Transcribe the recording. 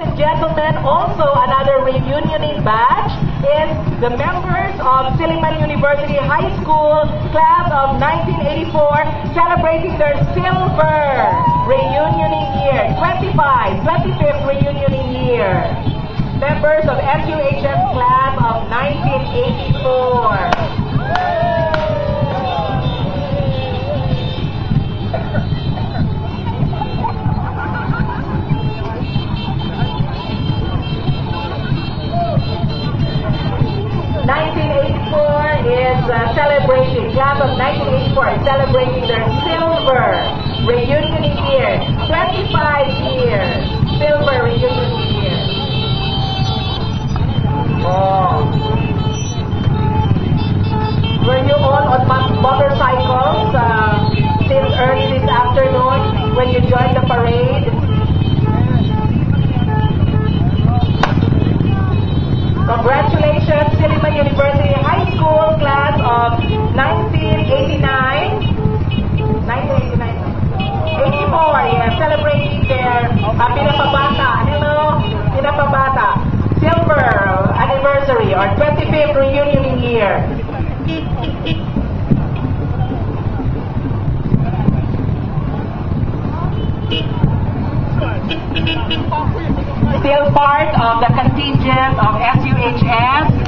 And gentlemen, also another reunioning batch is the members of Silliman University High School class of 1984 celebrating their silver reunioning year, 25th reunioning year. Members of SUHS class of 1984. 1984 is celebrating, class of 1984 is celebrating their silver reunion year, 25 years, silver reunion year. Oh. Were you all on motorcycles since early this afternoon when you joined the parade? Congratulations, Silliman University High School class of 1989. 84, yeah, celebrating their pinapabata. Hello, pinapabata. Silver anniversary or 25th reunion year. Still part of the contingent of SUHS.